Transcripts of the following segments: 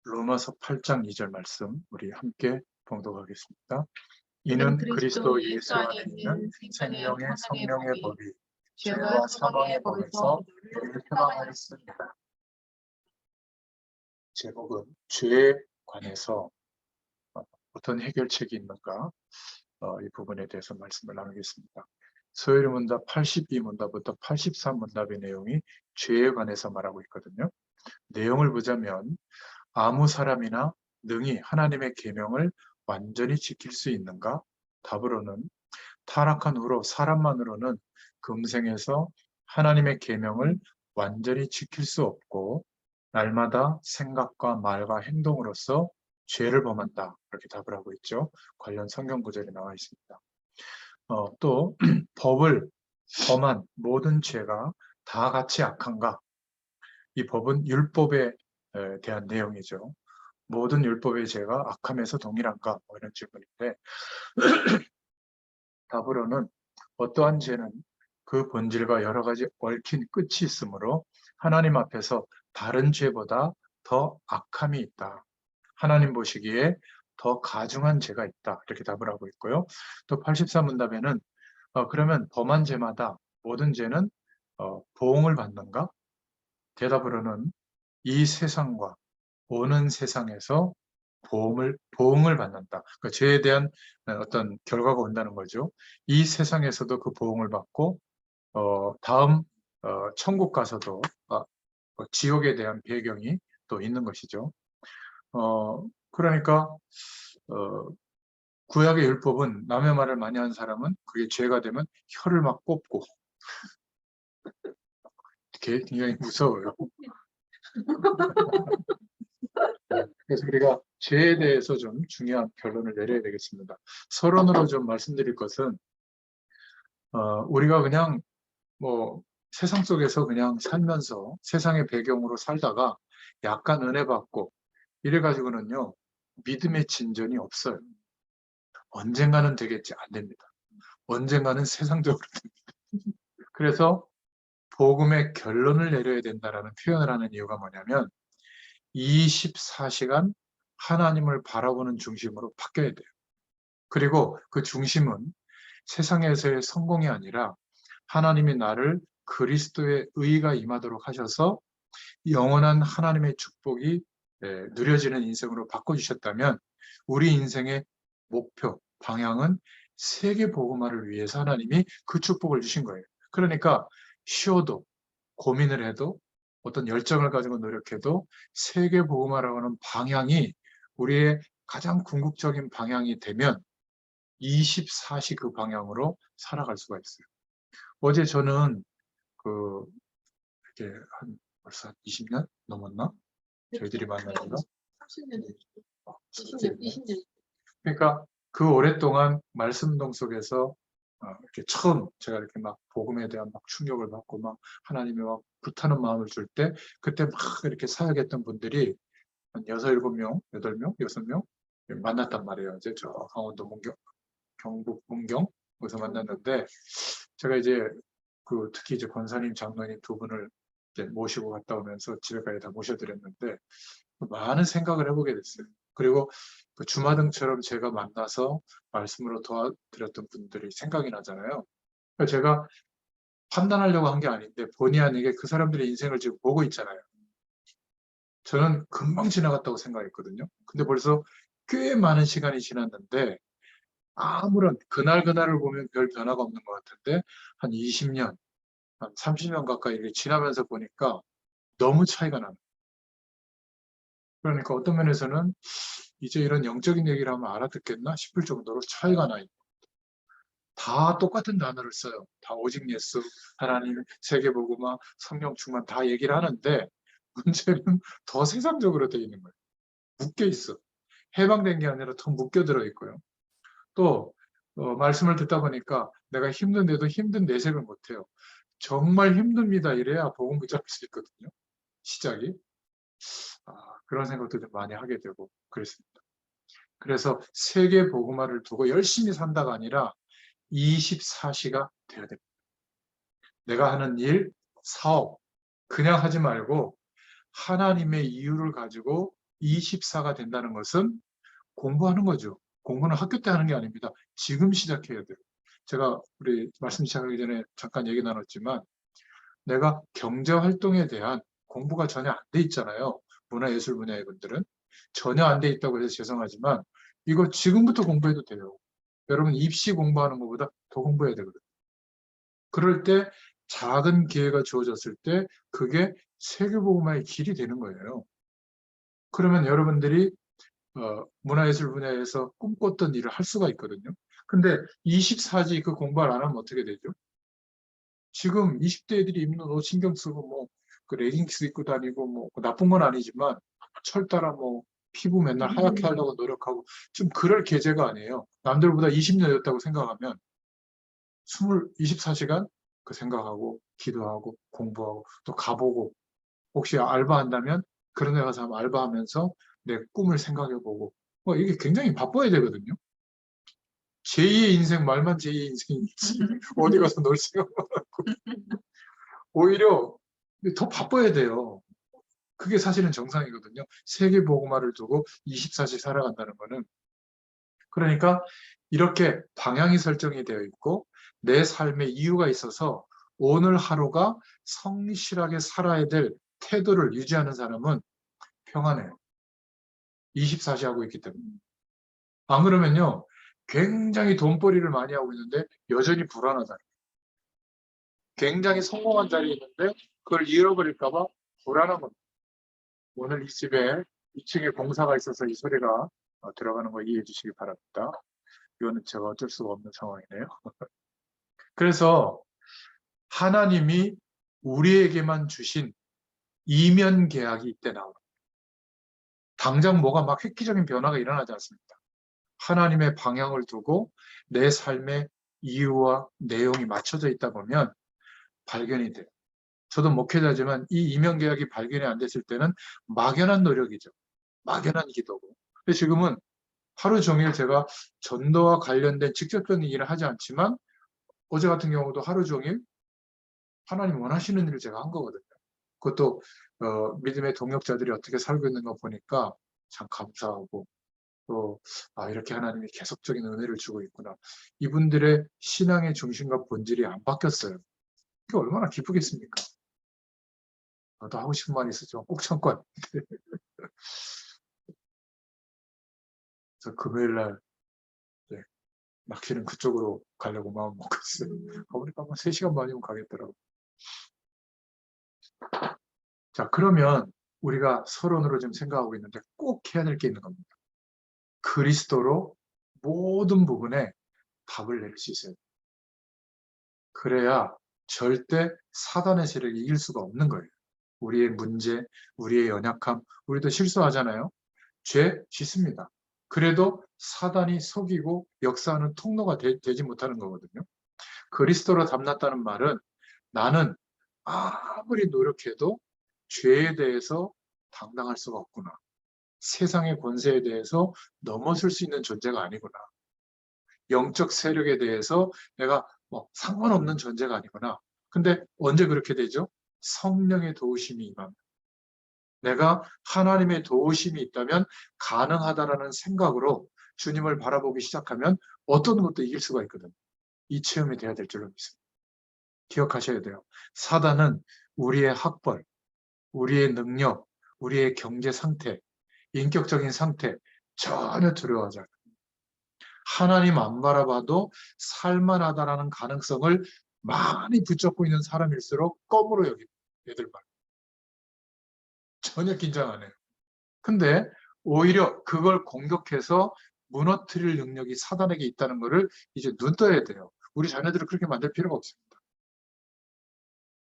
로마서 8장 2절 말씀 우리 함께 봉독하겠습니다. 이는 이는 그리스도 예수 안에 있는 생명의 성령의 법이 죄와 사망의 법에서 너희를 해방하였습니다. 제목은 죄에 관해서 어떤 해결책이 있는가, 이 부분에 대해서 말씀을 나누겠습니다. 서열의 문답 82문답부터 83문답의 내용이 죄에 관해서 말하고 있거든요. 내용을 보자면 아무 사람이나 능히 하나님의 계명을 완전히 지킬 수 있는가? 답으로는 타락한 후로 사람만으로는 금생에서 하나님의 계명을 완전히 지킬 수 없고 날마다 생각과 말과 행동으로서 죄를 범한다. 이렇게 답을 하고 있죠. 관련 성경 구절이 나와 있습니다. 또 법을 범한 모든 죄가 다 같이 악한가? 이 법은 율법에 대한 내용이죠. 모든 율법의 죄가 악함에서 동일한가? 이런 질문인데 답으로는 어떠한 죄는 그 본질과 여러 가지 얽힌 끝이 있으므로 하나님 앞에서 다른 죄보다 더 악함이 있다. 하나님 보시기에 더 가중한 죄가 있다. 이렇게 답을 하고 있고요. 또 83문답에는 그러면 범한 죄마다 모든 죄는 보응을 받는가? 대답으로는 이 세상과 오는 세상에서 보응을 받는다. 그러니까 죄에 대한 어떤 결과가 온다는 거죠. 이 세상에서도 그 보응을 받고 다음 천국 가서도 지옥에 대한 배경이 또 있는 것이죠. 그러니까 구약의 율법은 남의 말을 많이 하는 사람은 그게 죄가 되면 혀를 막 꼽고 굉장히 무서워요. 그래서 우리가 죄에 대해서 좀 중요한 결론을 내려야 되겠습니다. 서론으로 좀 말씀드릴 것은 우리가 그냥 뭐 세상 속에서 그냥 살면서 세상의 배경으로 살다가 약간 은혜 받고 이래가지고는요 믿음의 진전이 없어요. 언젠가는 되겠지, 안 됩니다. 언젠가는 세상적으로 됩니다. 그래서 복음의 결론을 내려야 된다라는 표현을 하는 이유가 뭐냐면 24시간 하나님을 바라보는 중심으로 바뀌어야 돼요. 그리고 그 중심은 세상에서의 성공이 아니라 하나님이 나를 그리스도의 의가 임하도록 하셔서 영원한 하나님의 축복이 누려지는 인생으로 바꿔주셨다면 우리 인생의 목표, 방향은 세계 복음화를 위해서 하나님이 그 축복을 주신 거예요. 그러니까 쉬어도 고민을 해도 어떤 열정을 가지고 노력해도 세계 복음화라고 하는 방향이 우리의 가장 궁극적인 방향이 되면 24시 그 방향으로 살아갈 수가 있어요. 어제 저는 그 이렇게 한 벌써 20년 넘었나? 저희들이 만난 지가 30년, 20년. 그러니까 그 오랫동안 말씀동 속에서 이렇게 처음 제가 이렇게 막 복음에 대한 막 충격을 받고 막 하나님의 막 불타는 마음을 줄 때 그때 막 이렇게 사역했던 분들이 한 6, 7명, 8명, 6명 만났단 말이에요. 이제 저 강원도 문경, 경북 문경 거기서 만났는데 제가 이제 그 특히 이제 권사님, 장로님 두 분을 이제 모시고 갔다 오면서 집에까지 다 모셔드렸는데 많은 생각을 해보게 됐어요. 그리고 그 주마등처럼 제가 만나서 말씀으로 도와드렸던 분들이 생각이 나잖아요. 그러니까 제가 판단하려고 한 게 아닌데 본의 아니게 그 사람들의 인생을 지금 보고 있잖아요. 저는 금방 지나갔다고 생각했거든요. 근데 벌써 꽤 많은 시간이 지났는데 아무런 그날을 보면 별 변화가 없는 것 같은데 한 20년, 한 30년 가까이 이렇게 지나면서 보니까 너무 차이가 나요. 그러니까 어떤 면에서는 이제 이런 영적인 얘기를 하면 알아듣겠나 싶을 정도로 차이가 나요. 다 똑같은 단어를 써요. 다 오직 예수, 하나님, 세계복음화, 성령 충만 다 얘기를 하는데 문제는 더 세상적으로 되어 있는 거예요. 묶여 있어. 해방된 게 아니라 더 묶여 들어 있고요. 또 말씀을 듣다 보니까 내가 힘든데도 힘든 내색을 못해요. 정말 힘듭니다. 이래야 복음 붙잡을 수 있거든요. 시작이. 그런 생각도 좀 많이 하게 되고 그랬습니다. 그래서 세계 복음화를 두고 열심히 산다가 아니라 24시가 돼야 됩니다. 내가 하는 일, 사업 그냥 하지 말고 하나님의 이유를 가지고 24가 된다는 것은 공부하는 거죠. 공부는 학교 때 하는 게 아닙니다. 지금 시작해야 돼요. 제가 우리 말씀 시작하기 전에 잠깐 얘기 나눴지만 내가 경제활동에 대한 공부가 전혀 안 돼 있잖아요. 문화예술 분야의 분들은. 전혀 안 돼 있다고 해서 죄송하지만 이거 지금부터 공부해도 돼요. 여러분 입시 공부하는 것보다 더 공부해야 되거든요. 그럴 때 작은 기회가 주어졌을 때 그게 세계보고마의 길이 되는 거예요. 그러면 여러분들이 문화예술 분야에서 꿈꿨던 일을 할 수가 있거든요. 근데 24지 그 공부를 안 하면 어떻게 되죠? 지금 20대 애들이 입는 옷 신경 쓰고 그 레깅스 입고 다니고 나쁜 건 아니지만 철 따라 피부 맨날 하얗게 하려고 노력하고 좀 그럴 계제가 아니에요. 남들보다 20년이었다고 생각하면 24시간 그 생각하고 기도하고 공부하고 또 가보고 혹시 알바한다면 그런 데 가서 알바하면서 내 꿈을 생각해보고 이게 굉장히 바빠야 되거든요. 제2의 인생 말만 제2의 인생이지 어디 가서 놀 생각만 하고 오히려 더 바빠야 돼요. 그게 사실은 정상이거든요. 세계보고마를 두고 24시 살아간다는 거는. 그러니까 이렇게 방향이 설정이 되어 있고 내 삶에 이유가 있어서 오늘 하루가 성실하게 살아야 될 태도를 유지하는 사람은 평안해요. 24시 하고 있기 때문에. 안 그러면요. 굉장히 돈벌이를 많이 하고 있는데 여전히 불안하다. 굉장히 성공한 자리에 있는데 그걸 잃어버릴까 봐 불안한 겁니다. 오늘 이 집에 2층에 공사가 있어서 이 소리가 들어가는 거 이해해 주시기 바랍니다. 이거는 제가 어쩔 수가 없는 상황이네요. 그래서 하나님이 우리에게만 주신 이면 계약이 이때 나옵니다. 당장 뭐가 막 획기적인 변화가 일어나지 않습니다. 하나님의 방향을 두고 내 삶의 이유와 내용이 맞춰져 있다 보면 발견이 돼요. 저도 목회자지만 이 이면 계약이 발견이 안 됐을 때는 막연한 노력이죠. 막연한 기도고. 근데 지금은 하루 종일 제가 전도와 관련된 직접적인 일을 하지 않지만 어제 같은 경우도 하루 종일 하나님 원하시는 일을 제가 한 거거든요. 그것도 믿음의 동역자들이 어떻게 살고 있는가 보니까 참 감사하고 또 이렇게 하나님이 계속적인 은혜를 주고 있구나. 이분들의 신앙의 중심과 본질이 안 바뀌었어요. 그게 얼마나 기쁘겠습니까? 더 하고 싶은 말이 있었죠. 꼭 참고 왔는데. 그래서 금요일 날 낚시는 그쪽으로 가려고 마음 먹고 있어요. 가보니까 3시간 반이면 가겠더라고요. 자, 그러면 우리가 서론으로 지금 생각하고 있는데 꼭 해야 될 게 있는 겁니다. 그리스도로 모든 부분에 답을 낼 수 있어요. 그래야 절대 사단의 세력이 이길 수가 없는 거예요. 우리의 문제, 우리의 연약함, 우리도 실수하잖아요. 죄 짓습니다. 그래도 사단이 속이고 역사하는 통로가 되지 못하는 거거든요. 그리스도로 담났다는 말은 나는 아무리 노력해도 죄에 대해서 당당할 수가 없구나. 세상의 권세에 대해서 넘어설 수 있는 존재가 아니구나. 영적 세력에 대해서 내가 상관없는 존재가 아니구나. 근데 언제 그렇게 되죠? 성령의 도우심이 임합니다. 내가 하나님의 도우심이 있다면 가능하다라는 생각으로 주님을 바라보기 시작하면 어떤 것도 이길 수가 있거든요. 이 체험이 돼야 될 줄로 믿습니다. 기억하셔야 돼요. 사단은 우리의 학벌, 우리의 능력, 우리의 경제 상태, 인격적인 상태 전혀 두려워하지 않아요. 하나님 안 바라봐도 살만하다라는 가능성을 많이 붙잡고 있는 사람일수록 껌으로 여깁니다. 얘들만. 전혀 긴장 안 해요. 근데 오히려 그걸 공격해서 무너뜨릴 능력이 사단에게 있다는 것을 이제 눈 떠야 돼요. 우리 자녀들을 그렇게 만들 필요가 없습니다.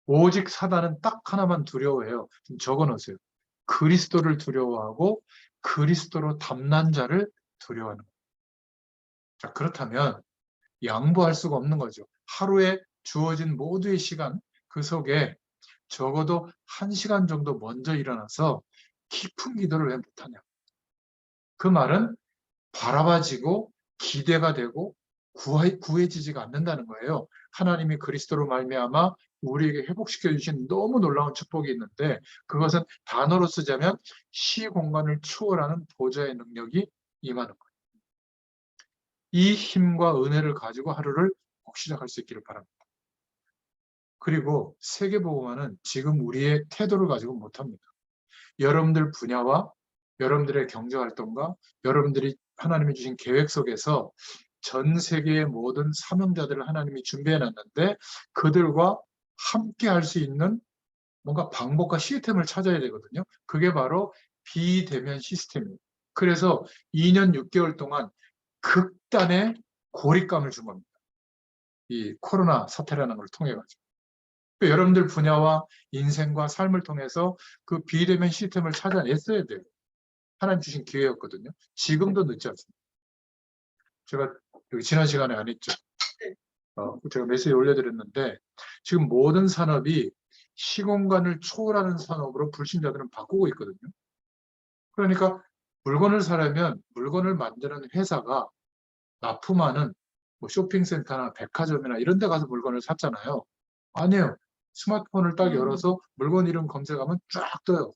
오직 사단은 딱 하나만 두려워해요. 좀 적어놓으세요. 그리스도를 두려워하고 그리스도로 담난 자를 두려워하는 거예요. 자, 그렇다면 양보할 수가 없는 거죠. 하루에 주어진 모두의 시간, 그 속에 적어도 1시간 정도 먼저 일어나서 깊은 기도를 왜 못하냐. 그 말은 바라봐지고 기대가 되고 구해지지가 않는다는 거예요. 하나님이 그리스도로 말미암아 우리에게 회복시켜 주신 너무 놀라운 축복이 있는데, 그것은 단어로 쓰자면 시공간을 초월하는 보좌의 능력이 임하는 거예요. 이 힘과 은혜를 가지고 하루를 꼭 시작할 수 있기를 바랍니다. 그리고 세계복음화는 지금 우리의 태도를 가지고 못합니다. 여러분들 분야와 여러분들의 경제활동과 여러분들이 하나님이 주신 계획 속에서 전 세계의 모든 사명자들을 하나님이 준비해 놨는데, 그들과 함께 할 수 있는 뭔가 방법과 시스템을 찾아야 되거든요. 그게 바로 비대면 시스템이에요. 그래서 2년 6개월 동안 극단의 고립감을 준 겁니다. 이 코로나 사태라는 걸 통해 가지고. 여러분들 분야와 인생과 삶을 통해서 그 비대면 시스템을 찾아냈어야 돼요. 하나님 주신 기회였거든요. 지금도 늦지 않습니다. 제가 여기 지난 시간에 안 했죠. 제가 메시지 올려드렸는데, 지금 모든 산업이 시공간을 초월하는 산업으로 불신자들은 바꾸고 있거든요. 그러니까 물건을 사려면 물건을 만드는 회사가 납품하는 뭐 쇼핑센터나 백화점이나 이런 데 가서 물건을 샀잖아요. 아니에요. 스마트폰을 딱 열어서 물건 이름 검색하면 쫙 떠요.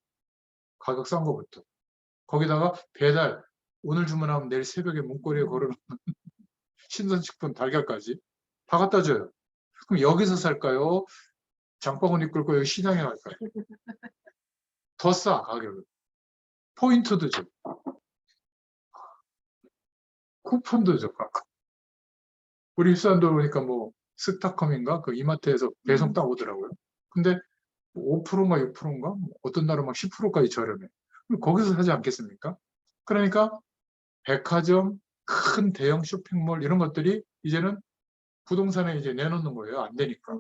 가격 싼 거부터. 거기다가 배달, 오늘 주문하면 내일 새벽에 문고리에 걸어놓은 신선식품 달걀까지 다 갖다 줘요. 그럼 여기서 살까요? 장바구니 끌고 여기 시장에 갈까요? 더 싸, 가격을. 포인트도 줘. 쿠폰도 줘, 가끔. 우리 입산도 보니까 뭐 스타컴인가 그 이마트에서 배송 딱 오더라고요. 근데 5%인가 6%인가 어떤 날은 막 10%까지 저렴해. 그럼 거기서 사지 않겠습니까? 그러니까 백화점, 큰 대형 쇼핑몰 이런 것들이 이제는 부동산에 이제 내놓는 거예요. 안 되니까.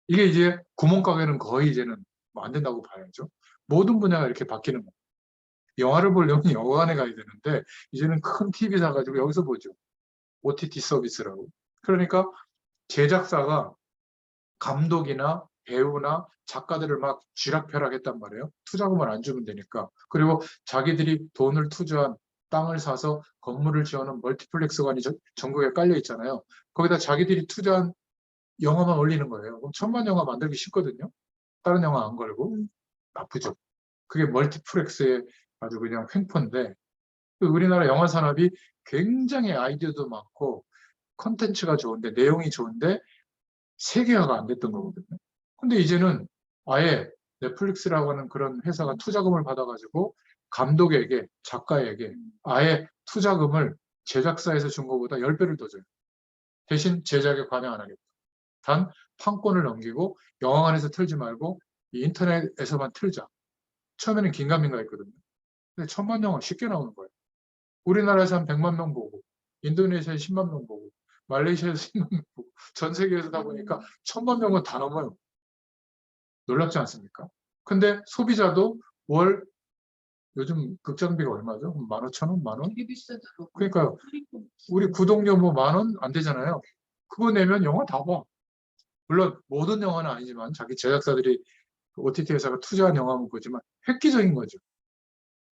이게 이제 구멍가게는 거의 이제는 뭐 안 된다고 봐야죠. 모든 분야가 이렇게 바뀌는 거예요. 영화를 보려면 영화관에 가야 되는데 이제는 큰 TV 사가지고 여기서 보죠. OTT 서비스라고. 그러니까 제작사가 감독이나 배우나 작가들을 막 쥐락펴락했단 말이에요. 투자금을 안 주면 되니까. 그리고 자기들이 돈을 투자한 땅을 사서 건물을 지어놓은 멀티플렉스관이 전국에 깔려 있잖아요. 거기다 자기들이 투자한 영화만 올리는 거예요. 그럼 천만 영화 만들기 쉽거든요. 다른 영화 안 걸고. 나쁘죠. 그게 멀티플렉스의 아주 그냥 횡포인데, 우리나라 영화 산업이 굉장히 아이디어도 많고 컨텐츠가 좋은데 내용이 좋은데 세계화가 안 됐던 거거든요. 근데 이제는 아예 넷플릭스라고 하는 그런 회사가 투자금을 받아가지고 감독에게, 작가에게 아예 투자금을 제작사에서 준 것보다 10배를 더 줘요. 대신 제작에 관여 안 하겠다. 단 판권을 넘기고 영화관에서 틀지 말고 인터넷에서만 틀자. 처음에는 긴가민가 했거든요. 근데 천만 영화 쉽게 나오는 거예요. 우리나라에서 한 100만 명 보고, 인도네시아에 10만 명 보고, 말레이시아에서 10만 명 보고, 전 세계에서 다 보니까 1000만 명은 다 넘어요. 놀랍지 않습니까? 근데 소비자도 월 요즘 극장비가 얼마죠? 15,000원? 만 원? 되게 비싸더라고. 그러니까요. 우리 구독료 뭐 만 원 안 되잖아요. 그거 내면 영화 다 봐. 물론 모든 영화는 아니지만 자기 제작사들이 OTT 회사가 투자한 영화는 보지만 획기적인 거죠.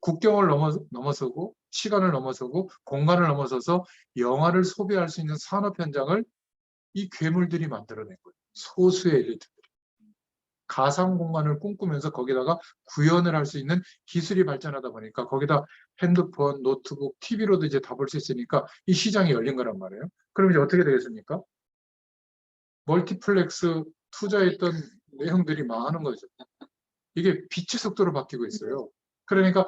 국경을 넘어서고 시간을 넘어서고 공간을 넘어서서 영화를 소비할 수 있는 산업 현장을 이 괴물들이 만들어낸 거예요. 소수의 엘리트들이. 가상 공간을 꿈꾸면서 거기다가 구현을 할 수 있는 기술이 발전하다 보니까 거기다 핸드폰, 노트북, TV로도 이제 다 볼 수 있으니까 이 시장이 열린 거란 말이에요. 그럼 이제 어떻게 되겠습니까? 멀티플렉스 투자했던 내용들이 망하는 거죠. 이게 빛의 속도로 바뀌고 있어요. 그러니까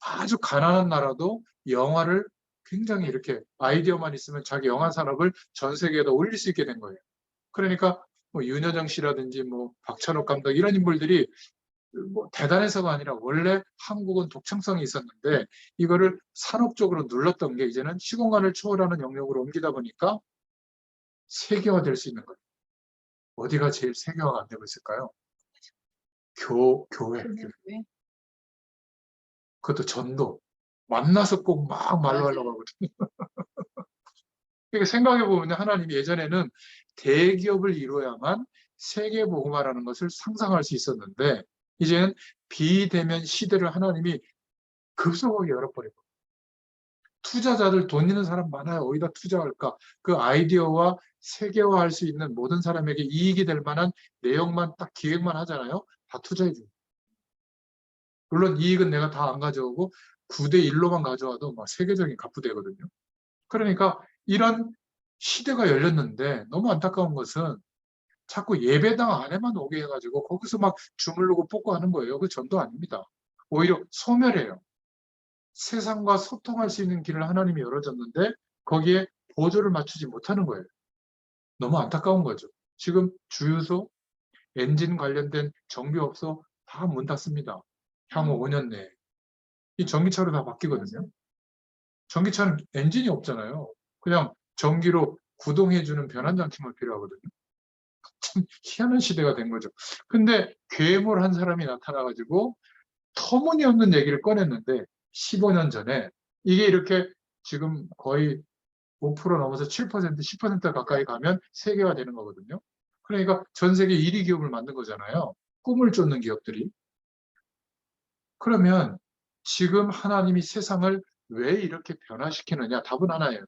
아주 가난한 나라도 영화를 굉장히 이렇게 아이디어만 있으면 자기 영화 산업을 전 세계에다 올릴 수 있게 된 거예요. 그러니까 뭐 윤여정 씨라든지 뭐 박찬욱 감독 이런 인물들이 뭐 대단해서가 아니라 원래 한국은 독창성이 있었는데 이거를 산업적으로 눌렀던 게 이제는 시공간을 초월하는 영역으로 옮기다 보니까 세계화될 수 있는 거예요. 어디가 제일 세계화가 안 되고 있을까요? 교회. 그것도 전도. 만나서 꼭 막 말로 하려고 하거든요. 그러니까 생각해보면 하나님이 예전에는 대기업을 이루어야만 세계복음화라는 것을 상상할 수 있었는데 이제는 비대면 시대를 하나님이 급속하게 열어버리고 투자자들 돈 있는 사람 많아요. 어디다 투자할까? 그 아이디어와 세계화할 수 있는 모든 사람에게 이익이 될 만한 내용만 딱 기획만 하잖아요. 다 투자해 줍니다. 물론 이익은 내가 다 안 가져오고 9대 1로만 가져와도 막 세계적인 갑부되거든요. 그러니까 이런 시대가 열렸는데 너무 안타까운 것은 자꾸 예배당 안에만 오게 해가지고 거기서 막 주물르고 뽑고 하는 거예요. 그 전도 아닙니다. 오히려 소멸해요. 세상과 소통할 수 있는 길을 하나님이 열어줬는데 거기에 보조를 맞추지 못하는 거예요. 너무 안타까운 거죠. 지금 주유소, 엔진 관련된 정비업소 다 문 닫습니다. 향후 5년 내에. 이 전기차로 다 바뀌거든요. 전기차는 엔진이 없잖아요. 그냥 전기로 구동해주는 변환장치만 필요하거든요. 참 희한한 시대가 된 거죠. 근데 괴물 한 사람이 나타나가지고 터무니없는 얘기를 꺼냈는데 15년 전에 이게 이렇게 지금 거의 5% 넘어서 7%, 10% 가까이 가면 세계화되는 거거든요. 그러니까 전 세계 1위 기업을 만든 거잖아요. 꿈을 쫓는 기업들이. 그러면 지금 하나님이 세상을 왜 이렇게 변화시키느냐? 답은 하나예요.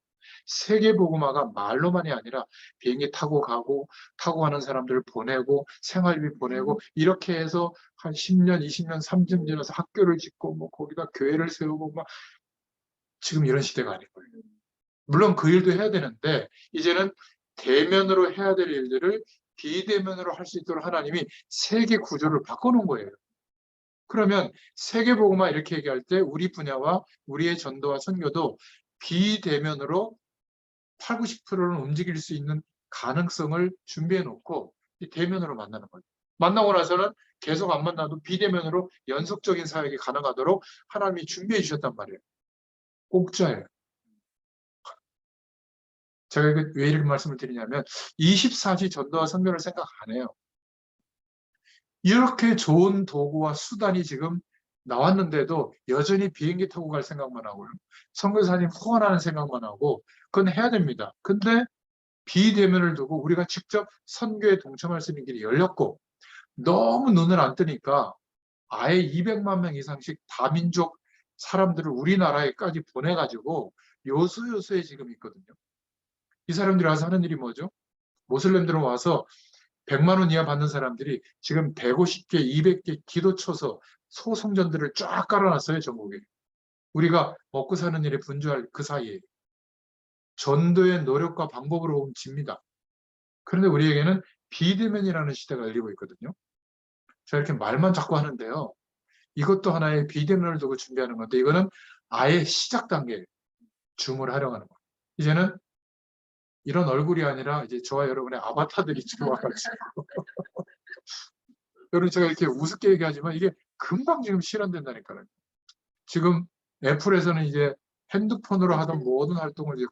세계복음화가 말로만이 아니라 비행기 타고 가고 타고 가는 사람들을 보내고 생활비 보내고 이렇게 해서 한 10년, 20년, 30년 지나서 학교를 짓고 뭐 거기다 교회를 세우고 막 지금 이런 시대가 아닌 거예요. 물론 그 일도 해야 되는데 이제는 대면으로 해야 될 일들을 비대면으로 할 수 있도록 하나님이 세계 구조를 바꿔놓은 거예요. 그러면 세계복음화 이렇게 얘기할 때 우리 분야와 우리의 전도와 선교도 비대면으로 8, 90%는 움직일 수 있는 가능성을 준비해 놓고 대면으로 만나는 거예요. 만나고 나서는 계속 안 만나도 비대면으로 연속적인 사역이 가능하도록 하나님이 준비해 주셨단 말이에요. 공짜예요. 제가 왜 이렇게 말씀을 드리냐면 24시 전도와 선교를 생각 안 해요. 이렇게 좋은 도구와 수단이 지금 나왔는데도 여전히 비행기 타고 갈 생각만 하고요. 선교사님 후원하는 생각만 하고 그건 해야 됩니다. 근데 비대면을 두고 우리가 직접 선교에 동참할 수 있는 길이 열렸고 너무 눈을 안 뜨니까 아예 200만 명 이상씩 다민족 사람들을 우리나라에까지 보내가지고 요소요소에 지금 있거든요. 이 사람들이 와서 하는 일이 뭐죠? 모슬렘들은 와서 100만 원 이하 받는 사람들이 지금 150개, 200개 기도 쳐서 소성전들을 쫙 깔아놨어요, 전국에. 우리가 먹고 사는 일에 분주할 그 사이에. 전도의 노력과 방법으로 보면 집니다. 그런데 우리에게는 비대면이라는 시대가 열리고 있거든요. 제가 이렇게 말만 자꾸 하는데요. 이것도 하나의 비대면을 두고 준비하는 건데 이거는 아예 시작 단계 줌을 활용하는 거예요. 이제는 이런 얼굴이 아니라 이제 저와 여러분의 아바타들이 지금 와가지고 여러분 제가 이렇게 우습게 얘기하지만 이게 금방 지금 실현된다니까요. 지금 애플에서는 이제 핸드폰으로 하던 모든 활동을 이제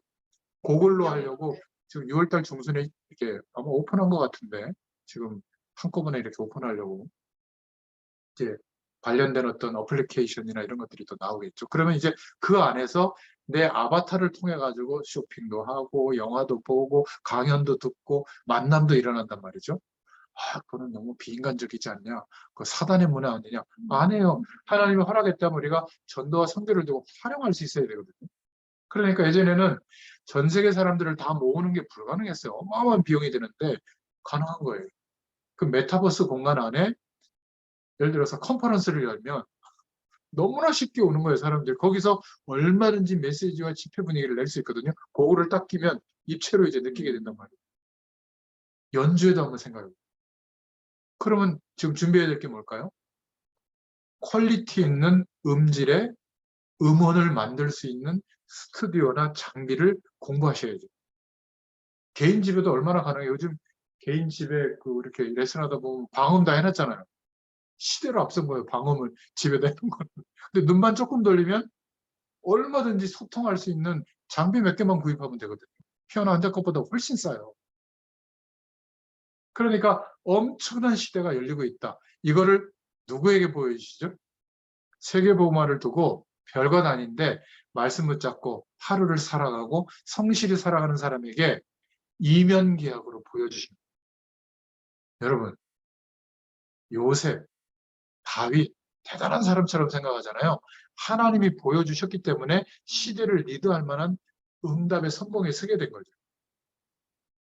그걸로 하려고 지금 6월달 중순에 이렇게 아마 오픈한 것 같은데 지금 한꺼번에 이렇게 오픈하려고 이제 관련된 어떤 어플리케이션이나 이런 것들이 또 나오겠죠. 그러면 이제 그 안에서 내 아바타를 통해 가지고 쇼핑도 하고 영화도 보고 강연도 듣고 만남도 일어난단 말이죠. 아, 그거는 너무 비인간적이지 않냐? 그 사단의 문화 아니냐? 아니에요. 하나님이 허락했다면 우리가 전도와 선교를 두고 활용할 수 있어야 되거든요. 그러니까 예전에는 전 세계 사람들을 다 모으는 게 불가능했어요. 어마어마한 비용이 드는데 가능한 거예요. 그 메타버스 공간 안에 예를 들어서 컨퍼런스를 열면 너무나 쉽게 오는 거예요, 사람들. 거기서 얼마든지 메시지와 집회 분위기를 낼 수 있거든요. 그거를 딱 끼면 입체로 이제 느끼게 된단 말이에요. 연주에도 한번 생각해요. 그러면 지금 준비해야 될 게 뭘까요? 퀄리티 있는 음질의 음원을 만들 수 있는 스튜디오나 장비를 공부하셔야죠. 개인 집에도 얼마나 가능해요? 요즘 개인 집에 그 이렇게 레슨하다 보면 방음 다 해놨잖아요. 시대를 앞선 거예요, 방음을 집에다 해놓은 거는. 근데 눈만 조금 돌리면 얼마든지 소통할 수 있는 장비 몇 개만 구입하면 되거든요. 피아노 한 작곡보다 훨씬 싸요. 그러니까 엄청난 시대가 열리고 있다. 이거를 누구에게 보여주시죠? 세계복음화를 두고 별것 아닌데 말씀 붙잡고 하루를 살아가고 성실히 살아가는 사람에게 이면계약으로 보여주십니다. 여러분, 요셉, 다윗, 대단한 사람처럼 생각하잖아요. 하나님이 보여주셨기 때문에 시대를 리드할 만한 응답의 선봉에 서게 된 거죠.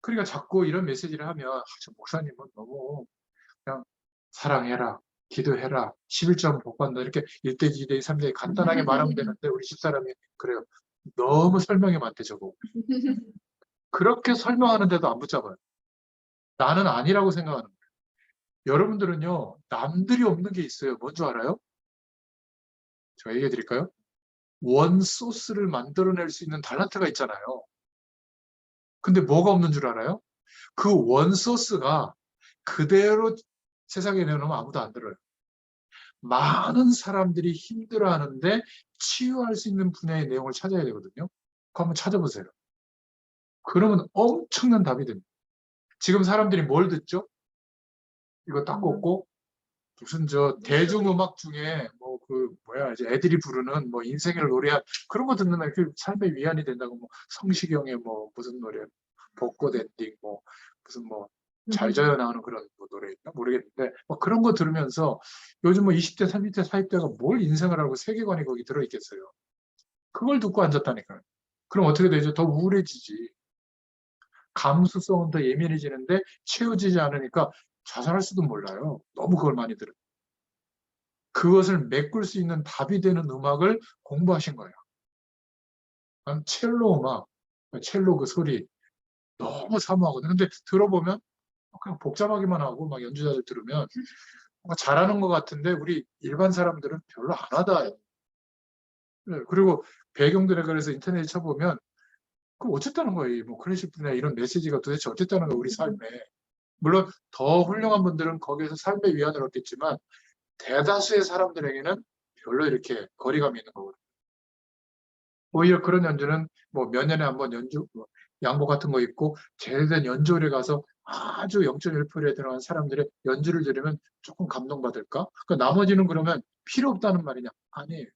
그러니까 자꾸 이런 메시지를 하면 저 목사님은 너무 그냥 사랑해라, 기도해라, 11점 복 받는다 이렇게 1대2, 2대2, 3대2 간단하게 말하면 되는데 우리 집사람이 그래요. 너무 설명이 많대 저거. 그렇게 설명하는데도 안 붙잡아요. 나는 아니라고 생각하는 거예요. 여러분들은요. 남들이 없는 게 있어요. 뭔지 알아요? 제가 얘기해 드릴까요? 원소스를 만들어낼 수 있는 달란트가 있잖아요. 근데 뭐가 없는 줄 알아요? 그 원소스가 그대로 세상에 내놓으면 아무도 안 들어요. 많은 사람들이 힘들어하는데 치유할 수 있는 분야의 내용을 찾아야 되거든요. 그거 한번 찾아보세요. 그러면 엄청난 답이 됩니다. 지금 사람들이 뭘 듣죠? 이거 딱 꽂고 무슨 저 대중음악 중에 뭐 그 뭐야 이제 애들이 부르는 뭐 인생을 노래한 그런 거 듣는 그 삶의 위안이 된다고 뭐 성시경의 뭐 무슨 노래 벚꽃 엔딩 뭐 무슨 뭐 잘 자요 나오는 그런 뭐 노래 있나 모르겠는데 뭐 그런 거 들으면서 요즘 뭐 20대, 30대, 40대가 뭘 인생을 하고 세계관이 거기 들어있겠어요. 그걸 듣고 앉았다니까요. 그럼 어떻게 되죠? 더 우울해지지. 감수성은 더 예민해지는데 채워지지 않으니까 자살할 수도 몰라요. 너무 그걸 많이 들어요. 그것을 메꿀 수 있는 답이 되는 음악을 공부하신 거예요. 난 첼로 음악, 첼로 그 소리 너무 사모하거든요. 근데 들어보면 그냥 복잡하기만 하고 막 연주자들 들으면 뭔가 잘하는 것 같은데 우리 일반 사람들은 별로 안 하다. 네, 그리고 배경들에 그래서 인터넷에 쳐보면 그 어쨌다는 거예요. 뭐 클래식 분야 이런 메시지가 도대체 어쨌다는 거예요. 우리 삶에. 물론 더 훌륭한 분들은 거기에서 삶의 위안을 얻겠지만 대다수의 사람들에게는 별로 이렇게 거리감이 있는 거거든요. 오히려 그런 연주는 뭐 몇 년에 한 번 연주, 뭐 양복 같은 거 입고 제대된 연주회에 가서 아주 0.1%에 들어간 사람들의 연주를 들으면 조금 감동받을까? 그 나머지는 그러면 필요 없다는 말이냐? 아니에요.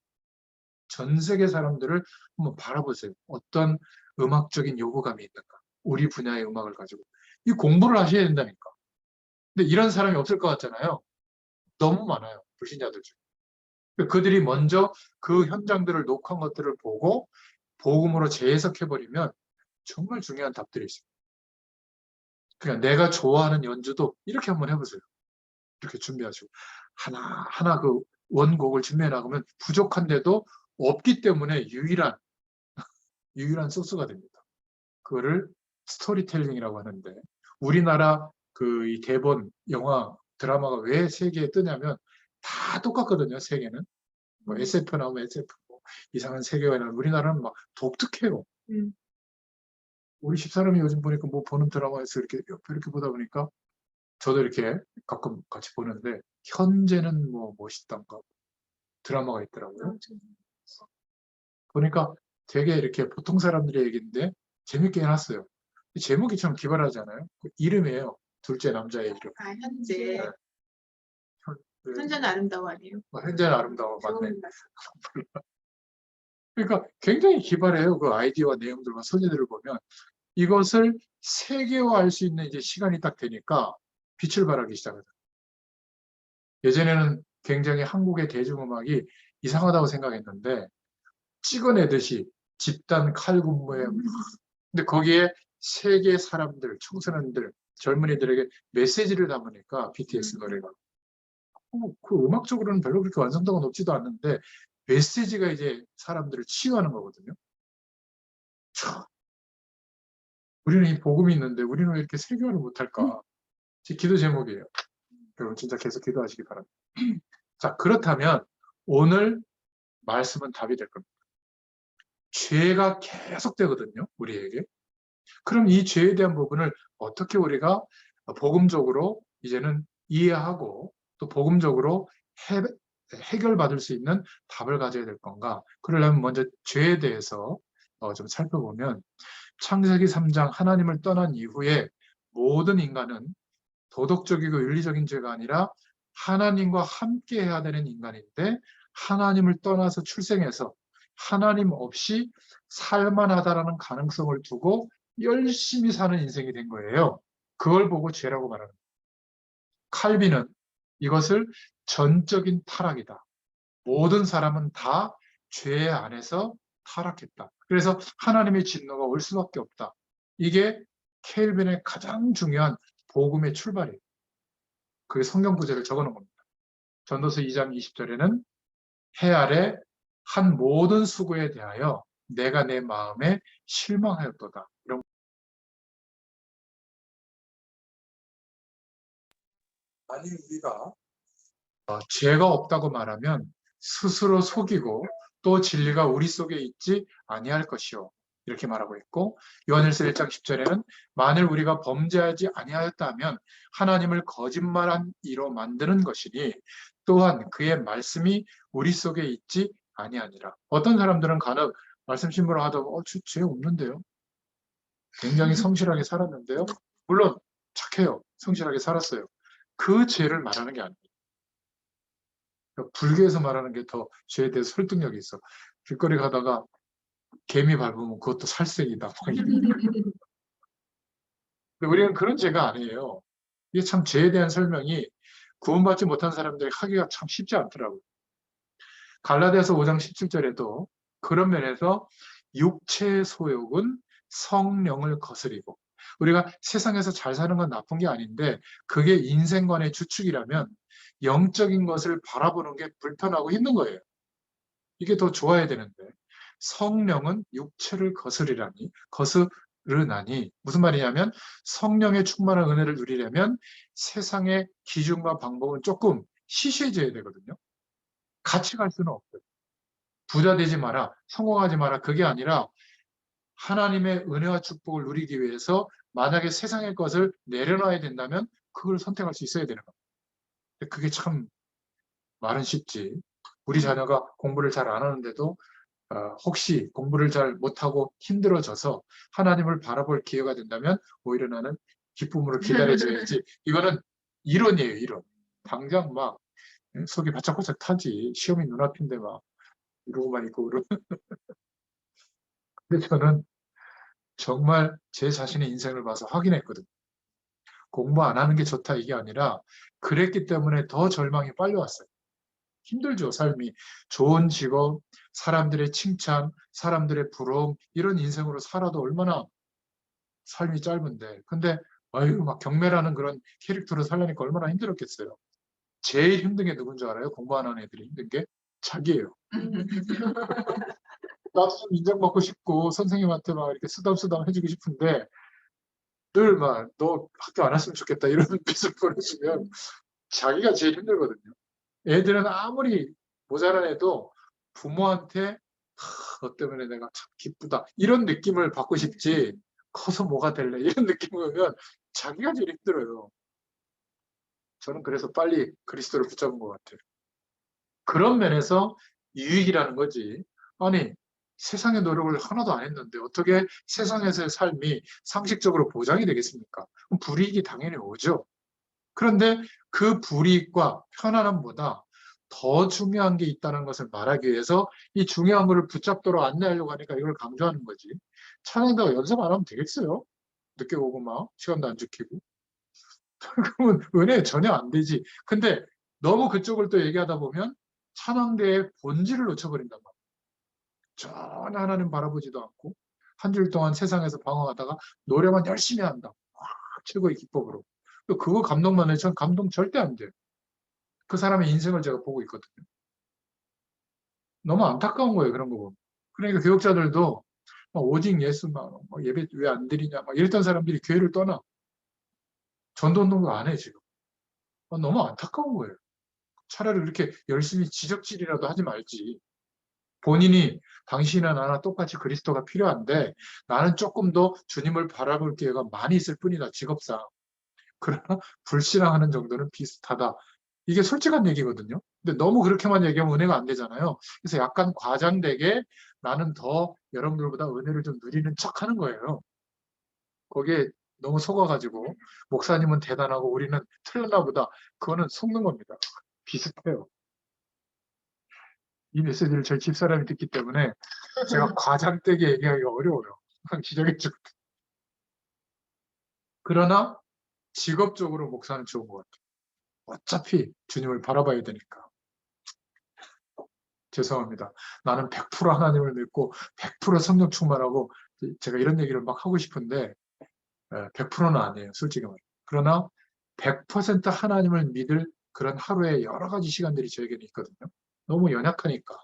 전 세계 사람들을 한번 바라보세요. 어떤 음악적인 요구감이 있는가? 우리 분야의 음악을 가지고. 이 공부를 하셔야 된다니까. 근데 이런 사람이 없을 것 같잖아요. 너무 많아요. 불신자들 중에. 그들이 먼저 그 현장들을 녹화한 것들을 보고 복음으로 재해석해버리면 정말 중요한 답들이 있어요. 그러니까 내가 좋아하는 연주도 이렇게 한번 해보세요. 이렇게 준비하시고 하나 그 원곡을 준비해 나가면 부족한데도 없기 때문에 유일한 소스가 됩니다. 그거를 스토리텔링이라고 하는데 우리나라 그 이 대본, 영화, 드라마가 왜 세계에 뜨냐면 다 똑같거든요. 세계는 뭐 SF 나오면 SF, 뭐 이상한 세계관이 나오면 우리나라는 막 독특해요. 우리 집사람이 요즘 보니까 뭐 보는 드라마에서 이렇게 옆에 이렇게 보다 보니까 저도 이렇게 가끔 같이 보는데 현재는 뭐 멋있단가 드라마가 있더라고요. 보니까 되게 이렇게 보통 사람들의 얘기인데 재밌게 해놨어요. 제목이 참 기발하잖아요. 그 이름이에요. 둘째 남자의 이름. 아, 현재. 네. 현재는 아름다워 아니에요? 현재는 아름다워 맞네. 좋은 말씀. 그러니까 굉장히 기발해요. 그 아이디어와 내용들과 소재들을 보면 이것을 세계화할 수 있는 이제 시간이 딱 되니까 빛을 발하기 시작하죠. 예전에는 굉장히 한국의 대중음악이 이상하다고 생각했는데 찍어내듯이 집단 칼군무에 근데 거기에 세계 사람들, 청소년들, 젊은이들에게 메시지를 담으니까 BTS 노래가 그 음악적으로는 별로 그렇게 완성도가 높지도 않는데 메시지가 이제 사람들을 치유하는 거거든요. 참, 우리는 이 복음이 있는데 우리는 왜 이렇게 세계화를 못할까? 제 기도 제목이에요. 여러분 진짜 계속 기도하시기 바랍니다. 자, 그렇다면 오늘 말씀은 답이 될 겁니다. 죄가 계속되거든요, 우리에게. 그럼 이 죄에 대한 부분을 어떻게 우리가 복음적으로 이제는 이해하고 또 복음적으로 해결받을 수 있는 답을 가져야 될 건가? 그러려면 먼저 죄에 대해서 좀 살펴보면 창세기 3장 하나님을 떠난 이후에 모든 인간은 도덕적이고 윤리적인 죄가 아니라 하나님과 함께 해야 되는 인간인데 하나님을 떠나서 출생해서 하나님 없이 살만하다라는 가능성을 두고 열심히 사는 인생이 된 거예요. 그걸 보고 죄라고 말하는 거예요. 칼빈은 이것을 전적인 타락이다. 모든 사람은 다 죄 안에서 타락했다. 그래서 하나님의 진노가 올 수밖에 없다. 이게 켈빈의 가장 중요한 복음의 출발이에요. 그게 성경 구절을 적어놓은 겁니다. 전도서 2장 20절에는 해 아래 한 모든 수고에 대하여 내가 내 마음에 실망하였도다. 이런 만일 우리가 죄가 없다고 말하면 스스로 속이고 또 진리가 우리 속에 있지 아니할 것이요. 이렇게 말하고 있고 요한일서 1장 10절에는 만일 우리가 범죄하지 아니하였다 하면 하나님을 거짓말한 이로 만드는 것이니 또한 그의 말씀이 우리 속에 있지 아니하니라. 어떤 사람들은 간혹 말씀 신부를 하다 보면 죄 없는데요. 굉장히 성실하게 살았는데요. 물론 착해요. 성실하게 살았어요. 그 죄를 말하는 게 아니에요. 불교에서 말하는 게 더 죄에 대해서 설득력이 있어. 길거리 가다가 개미 밟으면 그것도 살색이다. 근데 우리는 그런 죄가 아니에요. 이게 참 죄에 대한 설명이 구원받지 못한 사람들이 하기가 참 쉽지 않더라고요. 갈라디아서 5장 17절에도 그런 면에서 육체의 소욕은 성령을 거스리고 우리가 세상에서 잘 사는 건 나쁜 게 아닌데 그게 인생관의 주축이라면 영적인 것을 바라보는 게 불편하고 힘든 거예요. 이게 더 좋아야 되는데 성령은 육체를 거스르나니 무슨 말이냐면 성령의 충만한 은혜를 누리려면 세상의 기준과 방법은 조금 시시해져야 되거든요. 같이 갈 수는 없어요. 부자 되지 마라, 성공하지 마라 그게 아니라 하나님의 은혜와 축복을 누리기 위해서 만약에 세상의 것을 내려놔야 된다면 그걸 선택할 수 있어야 되는 겁니다. 그게 참 말은 쉽지. 우리 자녀가 공부를 잘 안 하는데도 혹시 공부를 잘 못하고 힘들어져서 하나님을 바라볼 기회가 된다면 오히려 나는 기쁨으로 기다려줘야지. 이거는 이론이에요, 이론. 당장 막 속이 바짝바짝 타지. 시험이 눈앞인데 막 이러고만 있고 그러면. 근데 저는 정말 제 자신의 인생을 봐서 확인했거든요. 공부 안 하는 게 좋다 이게 아니라 그랬기 때문에 더 절망이 빨리 왔어요. 힘들죠, 삶이. 좋은 직업, 사람들의 칭찬, 사람들의 부러움, 이런 인생으로 살아도 얼마나 삶이 짧은데. 근데, 아유, 막 경매라는 그런 캐릭터로 살려니까 얼마나 힘들었겠어요. 제일 힘든 게 누군 줄 알아요? 공부 안 하는 애들이 힘든 게? 자기예요. 나도 좀 인정받고 싶고, 선생님한테 막 이렇게 쓰담쓰담 해주고 싶은데, 늘 막, 너 학교 안 왔으면 좋겠다, 이런 빛을 보내주면 자기가 제일 힘들거든요. 애들은 아무리 모자란 애도 부모한테 너 때문에 내가 참 기쁘다 이런 느낌을 받고 싶지 커서 뭐가 될래 이런 느낌을 오면 자기가 제일 힘들어요. 저는 그래서 빨리 그리스도를 붙잡은 것 같아요. 그런 면에서 유익이라는 거지. 아니 세상의 노력을 하나도 안 했는데 어떻게 세상에서의 삶이 상식적으로 보장이 되겠습니까? 그럼 불이익이 당연히 오죠. 그런데 그 불이익과 편안함보다 더 중요한 게 있다는 것을 말하기 위해서 이 중요한 것을 붙잡도록 안내하려고 하니까 이걸 강조하는 거지. 찬양다가 연습 안 하면 되겠어요? 늦게 오고 막 시간도 안 지키고. 그러면 은혜 전혀 안 되지. 근데 너무 그쪽을 또 얘기하다 보면 찬양대의 본질을 놓쳐버린단 말이야. 전혀 하나님 바라보지도 않고 한 줄 동안 세상에서 방황하다가 노래만 열심히 한다. 최고의 기법으로. 그거 감동만 해. 전 감동 절대 안 돼요. 그 사람의 인생을 제가 보고 있거든요. 너무 안타까운 거예요, 그런 거 보면. 그러니까 교육자들도 막 오직 예수만 예배 왜 안 드리냐 막 이랬던 사람들이 교회를 떠나. 전도운동도 안 해, 지금. 너무 안타까운 거예요. 차라리 그렇게 열심히 지적질이라도 하지 말지. 본인이 당신이나 나나 똑같이 그리스도가 필요한데 나는 조금 더 주님을 바라볼 기회가 많이 있을 뿐이다, 직업상. 그러나 불신앙하는 정도는 비슷하다. 이게 솔직한 얘기거든요. 근데 너무 그렇게만 얘기하면 은혜가 안 되잖아요. 그래서 약간 과장되게 나는 더 여러분들보다 은혜를 좀 누리는 척 하는 거예요. 거기에 너무 속아가지고 목사님은 대단하고 우리는 틀렸나 보다. 그거는 속는 겁니다. 비슷해요. 이 메시지를 저희 집사람이 듣기 때문에 제가 과장되게 얘기하기가 어려워요. 항상 지적해줘. 그러나 직업적으로 목사는 좋은 것 같아요. 어차피 주님을 바라봐야 되니까. 죄송합니다. 나는 100% 하나님을 믿고 100% 성령 충만하고 제가 이런 얘기를 막 하고 싶은데 100%는 아니에요. 솔직히 말해요. 그러나 100% 하나님을 믿을 그런 하루에 여러 가지 시간들이 저에게는 있거든요. 너무 연약하니까.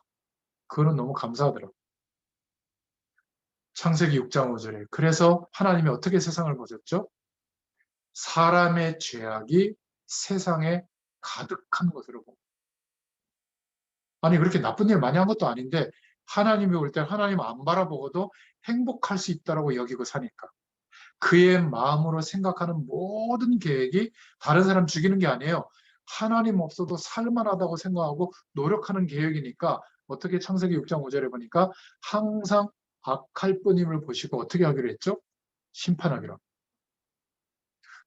그거는 너무 감사하더라고요. 창세기 6장 5절에 그래서 하나님이 어떻게 세상을 보셨죠? 사람의 죄악이 세상에 가득한 것으로 보고. 아니 그렇게 나쁜 일 많이 한 것도 아닌데 하나님이 올 때 하나님 안 바라보고도 행복할 수 있다라고 여기고 사니까. 그의 마음으로 생각하는 모든 계획이 다른 사람 죽이는 게 아니에요. 하나님 없어도 살만하다고 생각하고 노력하는 계획이니까 어떻게 창세기 6장 5절에 보니까 항상 악할 뿐임을 보시고 어떻게 하기로 했죠? 심판하기로.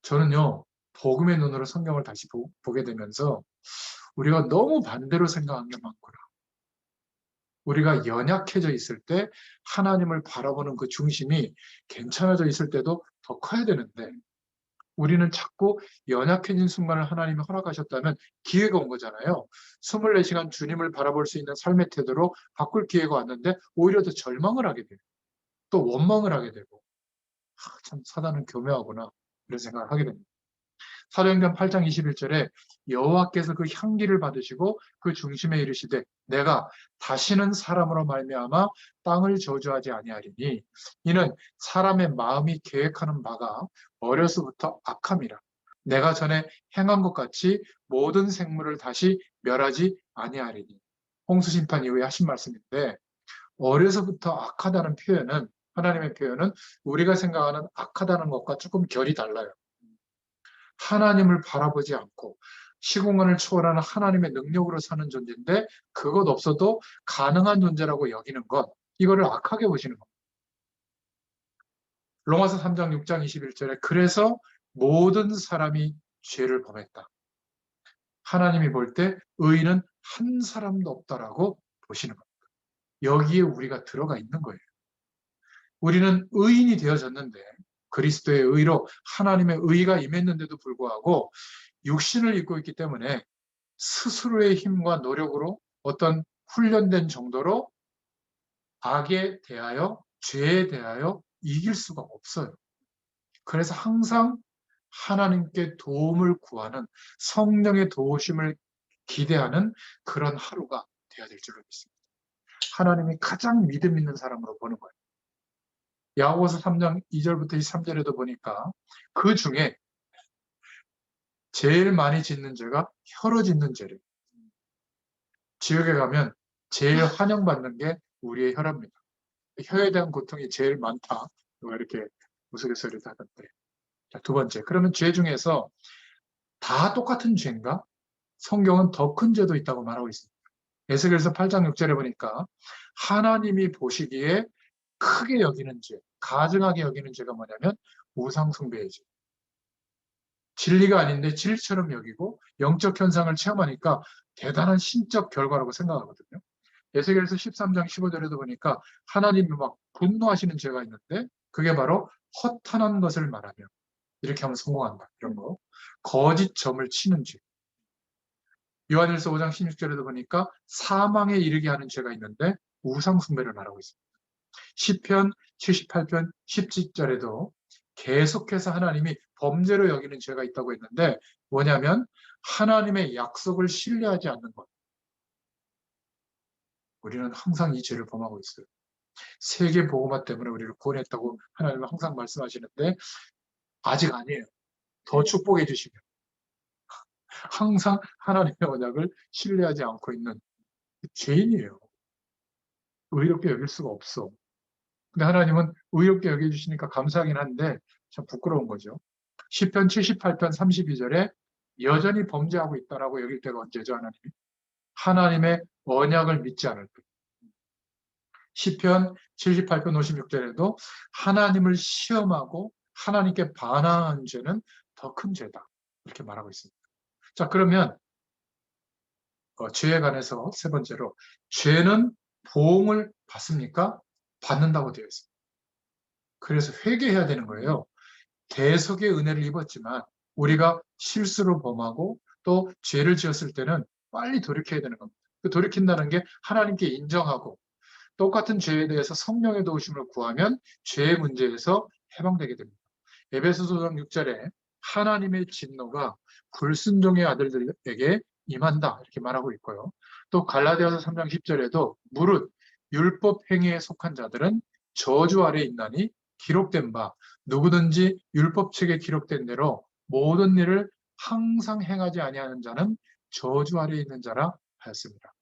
저는요, 복음의 눈으로 성경을 다시 보게 되면서 우리가 너무 반대로 생각한 게 많구나. 우리가 연약해져 있을 때 하나님을 바라보는 그 중심이 괜찮아져 있을 때도 더 커야 되는데 우리는 자꾸 연약해진 순간을 하나님이 허락하셨다면 기회가 온 거잖아요. 24시간 주님을 바라볼 수 있는 삶의 태도로 바꿀 기회가 왔는데 오히려 더 절망을 하게 돼요. 또 원망을 하게 되고 참 사단은 교묘하구나 이런 생각을 하게 됩니다. 사도행전 8장 21절에 여호와께서 그 향기를 받으시고 그 중심에 이르시되 내가 다시는 사람으로 말미암아 땅을 저주하지 아니하리니 이는 사람의 마음이 계획하는 바가 어려서부터 악함이라. 내가 전에 행한 것 같이 모든 생물을 다시 멸하지 아니하리니. 홍수심판 이후에 하신 말씀인데 어려서부터 악하다는 표현은 하나님의 표현은 우리가 생각하는 악하다는 것과 조금 결이 달라요. 하나님을 바라보지 않고 시공간을 초월하는 하나님의 능력으로 사는 존재인데 그것 없어도 가능한 존재라고 여기는 것 이거를 악하게 보시는 겁니다. 로마서 3장 6장 21절에 그래서 모든 사람이 죄를 범했다. 하나님이 볼 때 의인은 한 사람도 없다라고 보시는 겁니다. 여기에 우리가 들어가 있는 거예요. 우리는 의인이 되어졌는데 그리스도의 의로 하나님의 의가 임했는데도 불구하고 육신을 입고 있기 때문에 스스로의 힘과 노력으로 어떤 훈련된 정도로 악에 대하여 죄에 대하여 이길 수가 없어요. 그래서 항상 하나님께 도움을 구하는 성령의 도우심을 기대하는 그런 하루가 되어야 될 줄로 믿습니다. 하나님이 가장 믿음 있는 사람으로 보는 거예요. 야고보서 3장 2절부터 23절에도 보니까 그 중에 제일 많이 짓는 죄가 혀로 짓는 죄래요. 지옥에 가면 제일 환영받는 게 우리의 혀랍니다. 혀에 대한 고통이 제일 많다. 이렇게 우스갯소리를 하던데. 자, 두 번째. 그러면 죄 중에서 다 똑같은 죄인가? 성경은 더 큰 죄도 있다고 말하고 있습니다. 에스겔서 8장 6절에 보니까 하나님이 보시기에 크게 여기는 죄, 가증하게 여기는 죄가 뭐냐면 우상숭배의 죄. 진리가 아닌데 진리처럼 여기고 영적 현상을 체험하니까 대단한 신적 결과라고 생각하거든요. 에스겔서 13장 15절에도 보니까 하나님이 막 분노하시는 죄가 있는데 그게 바로 허탄한 것을 말하며 이렇게 하면 성공한다. 이런 거. 거짓 점을 치는 죄. 요한일서 5장 16절에도 보니까 사망에 이르게 하는 죄가 있는데 우상 숭배를 말하고 있습니다. 시편 78편 17절에도 계속해서 하나님이 범죄로 여기는 죄가 있다고 했는데 뭐냐면 하나님의 약속을 신뢰하지 않는 것. 우리는 항상 이 죄를 범하고 있어요. 세계 복음화 때문에 우리를 구원했다고 하나님은 항상 말씀하시는데 아직 아니에요. 더 축복해 주시면 항상 하나님의 언약을 신뢰하지 않고 있는 죄인이에요. 의롭게 여길 수가 없어. 근데 하나님은 의롭게 여겨주시니까 감사하긴 한데 참 부끄러운 거죠. 시편 78편 32절에 여전히 범죄하고 있다라고 여길 때가 언제죠, 하나님이? 하나님의 언약을 믿지 않을 때. 시편 78편 56절에도 하나님을 시험하고 하나님께 반항한 죄는 더 큰 죄다. 이렇게 말하고 있습니다. 자, 그러면 죄에 관해서 세 번째로 죄는 보응을 받습니까? 받는다고 되어 있습니다. 그래서 회개해야 되는 거예요. 대속의 은혜를 입었지만 우리가 실수를 범하고 또 죄를 지었을 때는 빨리 돌이켜야 되는 겁니다. 그 돌이킨다는 게 하나님께 인정하고 똑같은 죄에 대해서 성령의 도우심을 구하면 죄의 문제에서 해방되게 됩니다. 에베소서 6절에 하나님의 진노가 불순종의 아들들에게 임한다 이렇게 말하고 있고요. 또 갈라디아서 3장 10절에도 무릇 율법 행위에 속한 자들은 저주 아래 있나니 기록된 바 누구든지 율법책에 기록된 대로 모든 일을 항상 행하지 아니하는 자는 저주 아래 있는 자라 하였습니다.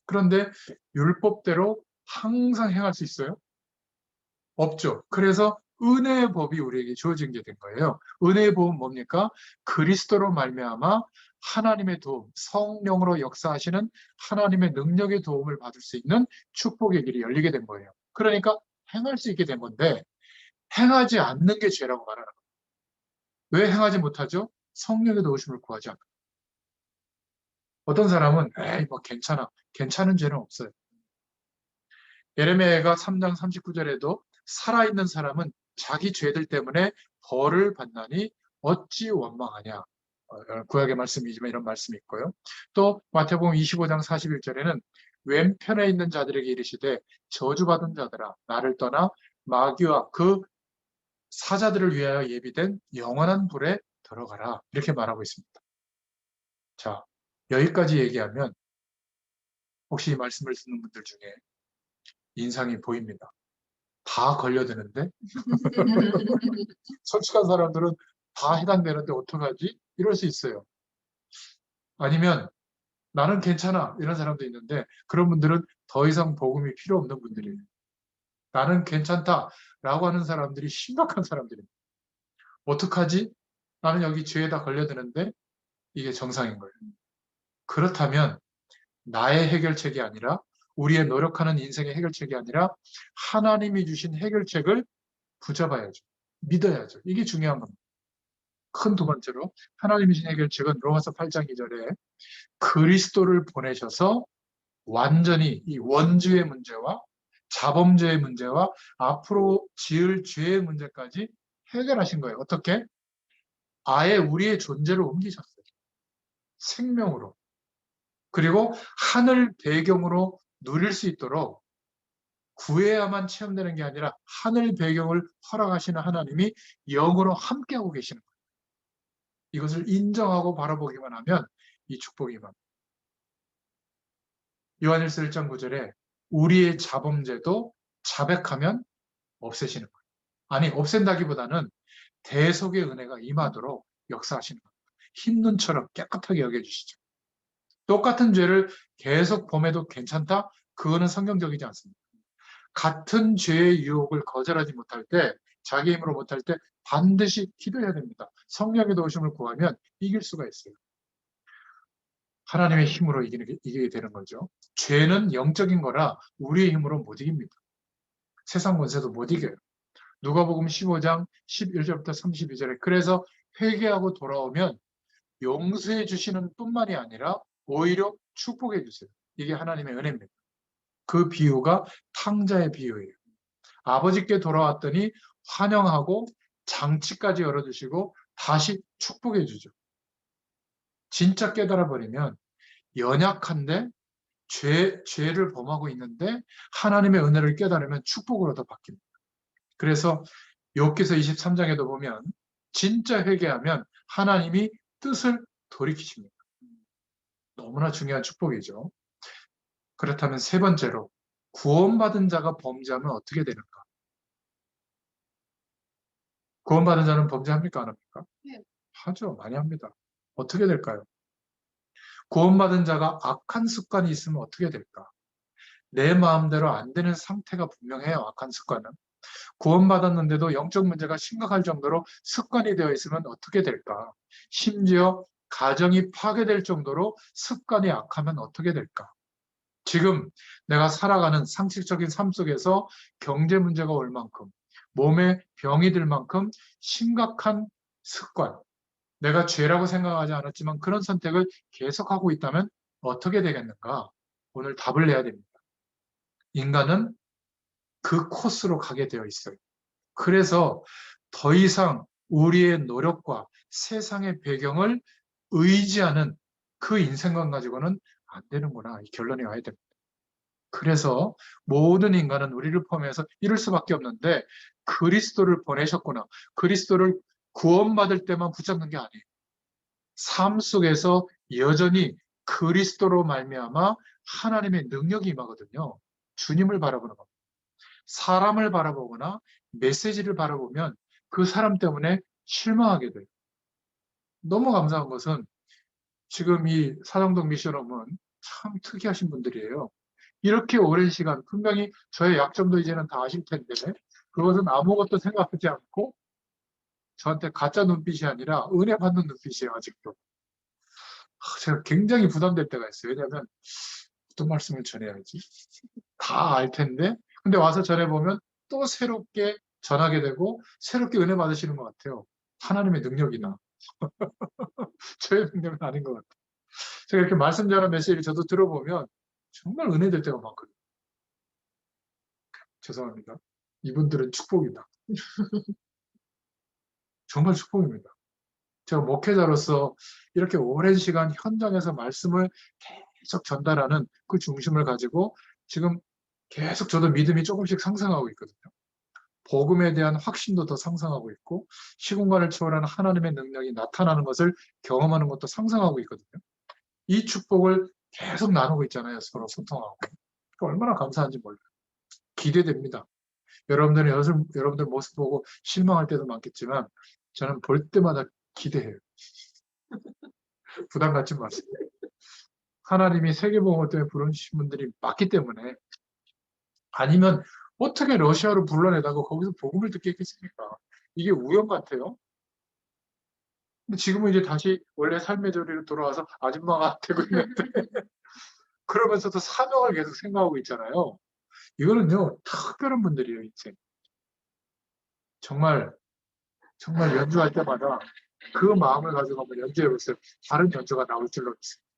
그런데 율법대로 항상 행할 수 있어요? 없죠. 그래서 은혜의 법이 우리에게 주어진 게 된 거예요. 은혜의 법은 뭡니까? 그리스도로 말미암아 하나님의 도움, 성령으로 역사하시는 하나님의 능력의 도움을 받을 수 있는 축복의 길이 열리게 된 거예요. 그러니까 행할 수 있게 된 건데 행하지 않는 게 죄라고 말하는 거예요. 왜 행하지 못하죠? 성령의 도우심을 구하지 않고. 어떤 사람은 에이 뭐 괜찮아. 괜찮은 죄는 없어요. 예레미야가 3장 39절에도 살아있는 사람은 자기 죄들 때문에 벌을 받나니 어찌 원망하냐. 구약의 말씀이지만 이런 말씀이 있고요. 또 마태복음 25장 41절에는 왼편에 있는 자들에게 이르시되 저주받은 자들아 나를 떠나 마귀와 그 사자들을 위하여 예비된 영원한 불에 들어가라. 이렇게 말하고 있습니다. 자, 여기까지 얘기하면 혹시 이 말씀을 듣는 분들 중에 인상이 보입니다. 다 걸려드는데 솔직한 사람들은 다 해당되는데 어떡하지? 이럴 수 있어요. 아니면 나는 괜찮아 이런 사람도 있는데 그런 분들은 더 이상 복음이 필요 없는 분들이에요. 나는 괜찮다라고 하는 사람들이 심각한 사람들입니다. 어떡하지? 나는 여기 죄에다 걸려드는데 이게 정상인 거예요. 그렇다면 나의 해결책이 아니라 우리의 노력하는 인생의 해결책이 아니라 하나님이 주신 해결책을 붙잡아야죠. 믿어야죠. 이게 중요한 겁니다. 큰 두 번째로 하나님이 주신 해결책은 로마서 8장 2절에 그리스도를 보내셔서 완전히 이 원죄의 문제와 자범죄의 문제와 앞으로 지을 죄의 문제까지 해결하신 거예요. 어떻게? 아예 우리의 존재를 옮기셨어요. 생명으로. 그리고 하늘 배경으로 누릴 수 있도록 구해야만 체험되는 게 아니라 하늘 배경을 허락하시는 하나님이 영으로 함께하고 계시는 거예요. 이것을 인정하고 바라보기만 하면 이 축복이 임합니다. 요한일서 1장 9절에 우리의 자범죄도 자백하면 없애시는 거예요. 아니 없앤다기보다는 대속의 은혜가 임하도록 역사하시는 겁니다. 흰눈처럼 깨끗하게 여겨주시죠. 똑같은 죄를 계속 범해도 괜찮다? 그거는 성경적이지 않습니다. 같은 죄의 유혹을 거절하지 못할 때, 자기 힘으로 못할 때 반드시 기도해야 됩니다. 성령의 도우심을 구하면 이길 수가 있어요. 하나님의 힘으로 이기게 되는 거죠. 죄는 영적인 거라 우리의 힘으로 못 이깁니다. 세상 권세도 못 이겨요. 누가복음 15장 11절부터 32절에 그래서 회개하고 돌아오면 용서해 주시는 뿐만이 아니라 오히려 축복해 주세요. 이게 하나님의 은혜입니다. 그 비유가 탕자의 비유예요. 아버지께 돌아왔더니 환영하고 장치까지 열어주시고 다시 축복해 주죠. 진짜 깨달아 버리면 연약한데 죄를 범하고 있는데 하나님의 은혜를 깨달으면 축복으로 더 바뀝니다. 그래서 욥기서 23장에도 보면 진짜 회개하면 하나님이 뜻을 돌이키십니다. 너무나 중요한 축복이죠. 그렇다면 세 번째로 구원받은 자가 범죄하면 어떻게 되는가? 구원받은 자는 범죄합니까? 안 합니까? 네. 하죠. 많이 합니다. 어떻게 될까요? 구원받은 자가 악한 습관이 있으면 어떻게 될까? 내 마음대로 안 되는 상태가 분명해요. 악한 습관은. 구원받았는데도 영적 문제가 심각할 정도로 습관이 되어 있으면 어떻게 될까? 심지어 가정이 파괴될 정도로 습관이 악하면 어떻게 될까? 지금 내가 살아가는 상식적인 삶 속에서 경제 문제가 올 만큼, 몸에 병이 들 만큼 심각한 습관, 내가 죄라고 생각하지 않았지만 그런 선택을 계속하고 있다면 어떻게 되겠는가? 오늘 답을 내야 됩니다. 인간은 그 코스로 가게 되어 있어요. 그래서 더 이상 우리의 노력과 세상의 배경을 의지하는 그 인생관 가지고는 안 되는구나. 이 결론이 와야 됩니다. 그래서 모든 인간은 우리를 포함해서 이럴 수밖에 없는데 그리스도를 보내셨구나. 그리스도를 구원받을 때만 붙잡는 게 아니에요. 삶 속에서 여전히 그리스도로 말미암아 하나님의 능력이 임하거든요. 주님을 바라보는 겁니다. 사람을 바라보거나 메시지를 바라보면 그 사람 때문에 실망하게 돼요. 너무 감사한 것은 지금 이 사정동 미션홈은 참 특이하신 분들이에요. 이렇게 오랜 시간, 분명히 저의 약점도 이제는 다 아실 텐데, 그것은 아무것도 생각하지 않고 저한테 가짜 눈빛이 아니라 은혜 받는 눈빛이에요, 아직도. 제가 굉장히 부담될 때가 있어요. 왜냐하면 어떤 말씀을 전해야지? 다 알 텐데, 근데 와서 전해보면 또 새롭게 전하게 되고, 새롭게 은혜 받으시는 것 같아요. 하나님의 능력이나. 저의 능력은 아닌 것 같아요. 제가 이렇게 말씀 전하는 메시지를 저도 들어보면 정말 은혜될 때가 많거든요. 죄송합니다. 이분들은 축복이다. 정말 축복입니다. 제가 목회자로서 이렇게 오랜 시간 현장에서 말씀을 계속 전달하는 그 중심을 가지고 지금 계속 저도 믿음이 조금씩 상승하고 있거든요. 복음에 대한 확신도 더 상승하고 있고 시공간을 초월하는 하나님의 능력이 나타나는 것을 경험하는 것도 상승하고 있거든요. 이 축복을 계속 나누고 있잖아요. 서로 소통하고. 얼마나 감사한지 몰라요. 기대됩니다. 여러분들 모습 보고 실망할 때도 많겠지만 저는 볼 때마다 기대해요. 부담 갖지 마세요. 하나님이 세계복음 때문에 부르신 분들이 많기 때문에 아니면 어떻게 러시아로 불러내다가 거기서 복음을 듣겠습니까? 이게 우연 같아요. 근데 지금은 이제 다시 원래 삶의 조리로 돌아와서 아줌마가 되고 있는데 그러면서도 사명을 계속 생각하고 있잖아요. 이거는요 특별한 분들이에요. 인생. 정말 연주할 때마다 그 마음을 가지고 한번 연주해보세요. 다른 연주가 나올 줄로 믿습니다.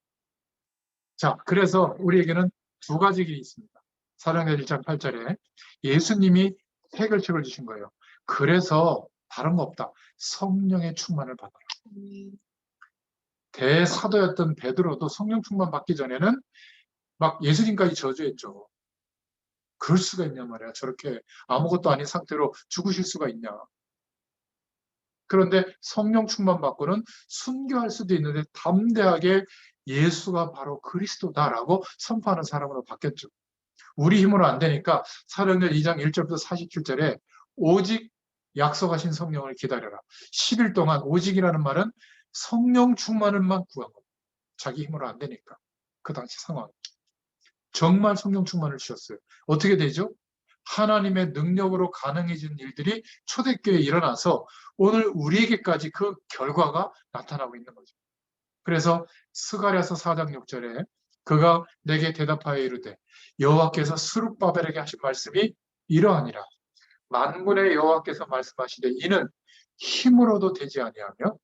자, 그래서 우리에게는 두 가지 길이 있습니다. 사도행전 1장 8절에 예수님이 해결책을 주신 거예요. 그래서 다른 거 없다. 성령의 충만을 받아라. 대사도였던 베드로도 성령 충만 받기 전에는 막 예수님까지 저주했죠. 그럴 수가 있냐 말이야. 저렇게 아무것도 아닌 상태로 죽으실 수가 있냐. 그런데 성령 충만 받고는 순교할 수도 있는데 담대하게 예수가 바로 그리스도다라고 선포하는 사람으로 바뀌었죠. 우리 힘으로 안 되니까 사도행전 2장 1절부터 47절에 오직 약속하신 성령을 기다려라. 10일 동안 오직이라는 말은 성령 충만을만 구한 겁니다. 자기 힘으로 안 되니까. 그 당시 상황. 정말 성령 충만을 주셨어요. 어떻게 되죠? 하나님의 능력으로 가능해진 일들이 초대교회에 일어나서 오늘 우리에게까지 그 결과가 나타나고 있는 거죠. 그래서 스가랴서 4장 6절에 그가 내게 대답하여 이르되 여호와께서 스룹바벨에게 하신 말씀이 이러하니라. 만군의 여호와께서 말씀하시되 이는 힘으로도 되지 아니하며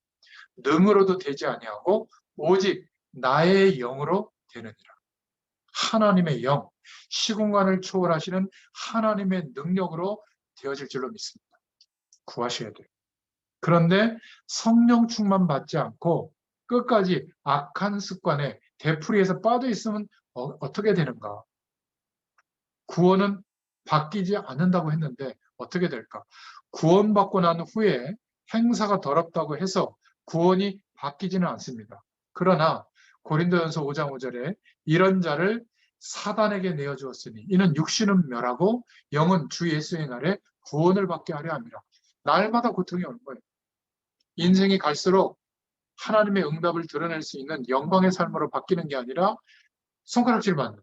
능으로도 되지 아니하고 오직 나의 영으로 되느니라. 하나님의 영, 시공간을 초월하시는 하나님의 능력으로 되어질 줄로 믿습니다. 구하셔야 돼요. 그런데 성령 충만 받지 않고 끝까지 악한 습관에 되풀이해서 빠져 있으면 어떻게 되는가? 구원은 바뀌지 않는다고 했는데 어떻게 될까? 구원받고 난 후에 행사가 더럽다고 해서 구원이 바뀌지는 않습니다. 그러나 고린도전서 5장 5절에 이런 자를 사단에게 내어주었으니 이는 육신은 멸하고 영은 주 예수의 날에 구원을 받게 하려 함이라. 날마다 고통이 오는 거예요. 인생이 갈수록 하나님의 응답을 드러낼 수 있는 영광의 삶으로 바뀌는 게 아니라 손가락질 받는,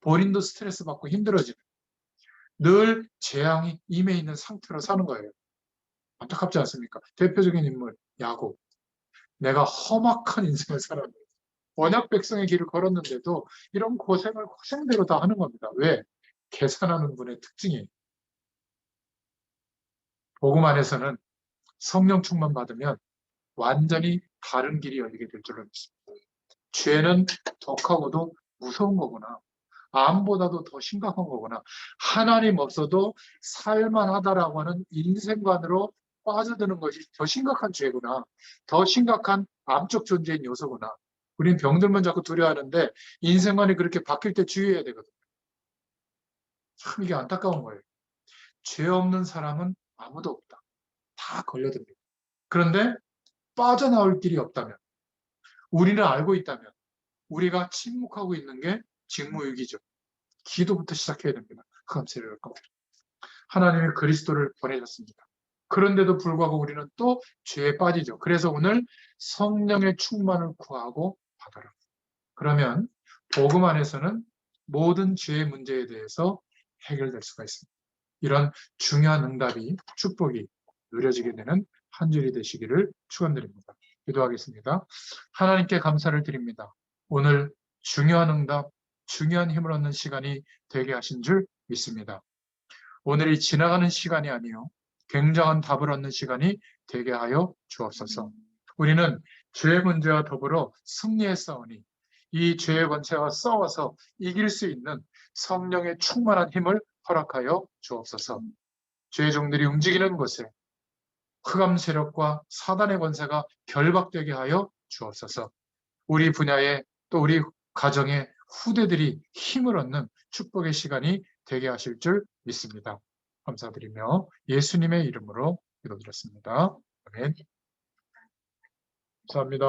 본인도 스트레스 받고 힘들어지는, 늘 재앙이 임해 있는 상태로 사는 거예요. 안타깝지 않습니까? 대표적인 인물, 야곱. 내가 험악한 인생을 살았는데 언약 백성의 길을 걸었는데도 이런 고생을 고생대로 다 하는 겁니다. 왜? 계산하는 분의 특징이에요. 복음 안에서는 성령 충만 받으면 완전히 다른 길이 열리게 될 줄로 믿습니다. 죄는 독하고도 무서운 거구나. 암보다도 더 심각한 거구나. 하나님 없어도 살만하다라고 하는 인생관으로 빠져드는 것이 더 심각한 죄구나. 더 심각한 암적 존재인 요소구나. 우리는 병들면 자꾸 두려워하는데 인생관이 그렇게 바뀔 때 주의해야 되거든요. 참 이게 안타까운 거예요. 죄 없는 사람은 아무도 없다. 다 걸려듭니다. 그런데 빠져나올 길이 없다면, 우리는 알고 있다면 우리가 침묵하고 있는 게 직무유기죠. 기도부터 시작해야 됩니다. 흑암세력을 꺾 하나님이 그리스도를 보내셨습니다. 그런데도 불구하고 우리는 또 죄에 빠지죠. 그래서 오늘 성령의 충만을 구하고 받아라. 그러면 복음 안에서는 모든 죄의 문제에 대해서 해결될 수가 있습니다. 이런 중요한 응답이, 축복이 누려지게 되는 한 주일이 되시기를 축원드립니다. 기도하겠습니다. 하나님께 감사를 드립니다. 오늘 중요한 응답, 중요한 힘을 얻는 시간이 되게 하신 줄 믿습니다. 오늘이 지나가는 시간이 아니요 굉장한 답을 얻는 시간이 되게 하여 주옵소서. 우리는 죄의 문제와 더불어 승리했사오니 이 죄의 권세와 싸워서 이길 수 있는 성령의 충만한 힘을 허락하여 주옵소서. 죄의 종들이 움직이는 곳에 흑암 세력과 사단의 권세가 결박되게 하여 주옵소서. 우리 분야에 또 우리 가정의 후대들이 힘을 얻는 축복의 시간이 되게 하실 줄 믿습니다. 감사드리며 예수님의 이름으로 기도드렸습니다. 아멘. 감사합니다.